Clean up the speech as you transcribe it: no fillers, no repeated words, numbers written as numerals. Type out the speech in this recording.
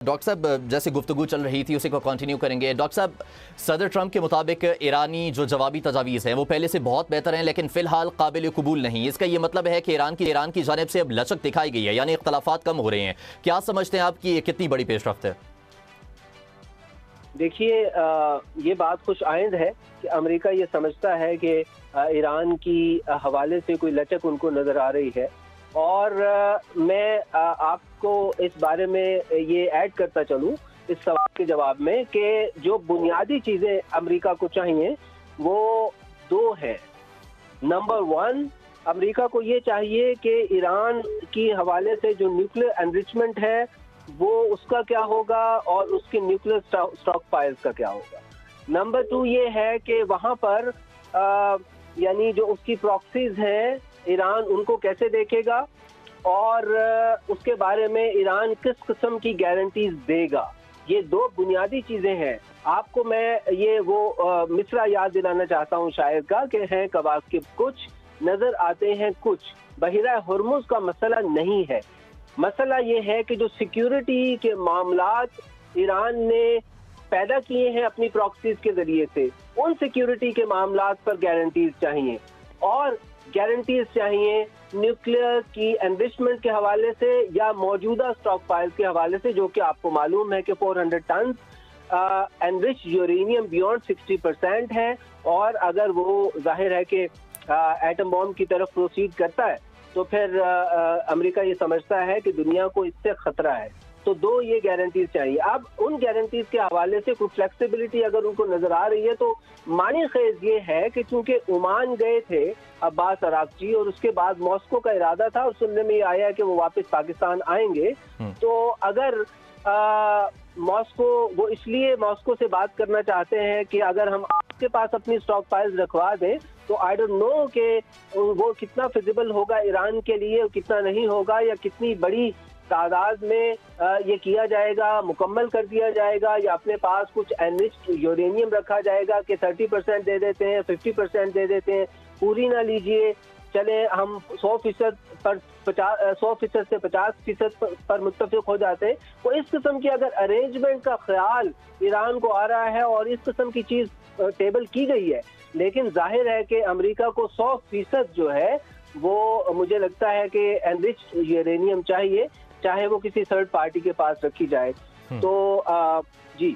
Doctor صاحب جیسے گفتگو چل رہی تھی اسی کو کنٹینیو کریں گے۔ ڈاکٹر صاحب صدر ٹرمپ کے مطابق ایرانی جو جوابی تجاویز ہیں وہ پہلے سے بہت بہتر ہیں لیکن فی الحال قابل قبول نہیں۔ اس کا یہ مطلب ہے کہ ایران کی جانب سے اب لچک دکھائی گئی ہے، یعنی اختلافات کم ہو رہے ہیں۔ کیا سمجھتے ہیں آپ کی یہ کتنی بڑی پیش رفت ہے؟ دیکھیے یہ بات خوش آئند ہے کہ امریکہ یہ سمجھتا ہے کہ ایران کی حوالے سے کوئی لچک ان کو نظر آ رہی ہے، اور میں آپ کو اس بارے میں یہ ایڈ کرتا چلوں اس سوال کے جواب میں کہ جو بنیادی چیزیں امریکہ کو چاہیے وہ دو ہیں۔ نمبر 1، امریکہ کو یہ چاہیے کہ ایران کی حوالے سے جو نیوکلیر انریچمنٹ ہے وہ اس کا کیا ہوگا اور اس کے نیوکلیر اسٹاک فائلز کا کیا ہوگا۔ نمبر 2 یہ ہے کہ وہاں پر یعنی جو اس کی پراکسیز ہیں ایران ان کو کیسے دیکھے گا اور اس کے بارے میں ایران کس قسم کی گارنٹیز دے گا۔ یہ دو بنیادی چیزیں ہیں۔ آپ کو میں یہ وہ مصرع یاد دلانا چاہتا ہوں شاعر کا کہ ہیں کواکب کچھ نظر آتے ہیں کچھ، بحیرہ ہرمز کا مسئلہ نہیں ہے۔ مسئلہ یہ ہے کہ جو سیکیورٹی کے معاملات ایران نے پیدا کیے ہیں اپنی پراکسیز کے ذریعے سے، ان سیکیورٹی کے معاملات پر گارنٹیز چاہیے، اور گارنٹیز چاہیے نیوکلیر کی انریچمنٹ کے حوالے سے یا موجودہ اسٹاک فائلز کے حوالے سے، جو کہ آپ کو معلوم ہے کہ 400 ٹنز انرچ یورینیم بیونڈ 60% ہے، اور اگر وہ ظاہر ہے کہ ایٹم بام کی طرف پروسیڈ کرتا ہے تو پھر امریکہ یہ سمجھتا ہے کہ دنیا کو اس سے خطرہ ہے۔ تو دو یہ گارنٹیز چاہیے۔ اب ان گارنٹیز کے حوالے سے کوئی فلیکسیبلٹی اگر ان کو نظر آ رہی ہے تو معنی خیز یہ ہے کہ چونکہ عمان گئے تھے عباس عراقچی اور اس کے بعد ماسکو کا ارادہ تھا، اور سننے میں یہ آیا کہ وہ واپس پاکستان آئیں گے، تو اگر ماسکو وہ اس لیے ماسکو سے بات کرنا چاہتے ہیں کہ اگر ہم آپ کے پاس اپنی اسٹاک فائلز رکھوا دیں تو آئی ڈونٹ نو کہ وہ کتنا فیزیبل ہوگا ایران کے لیے، کتنا نہیں ہوگا، یا کتنی بڑی تعداد میں یہ کیا جائے گا، مکمل کر دیا جائے گا، یا اپنے پاس کچھ انرچڈ یورینیم رکھا جائے گا کہ 30% دے دیتے ہیں، 50% دے دیتے ہیں، پوری نہ لیجئے، چلے ہم 100% پر 100% سے 50% پر متفق ہو جاتے ہیں۔ تو اس قسم کی اگر ارینجمنٹ کا خیال ایران کو آ رہا ہے اور اس قسم کی چیز ٹیبل کی گئی ہے، لیکن ظاہر ہے کہ امریکہ کو 100% جو ہے وہ مجھے لگتا ہے کہ انرچ یورینیم چاہیے، چاہے وہ کسی تھرڈ پارٹی کے پاس رکھی جائے۔ تو جی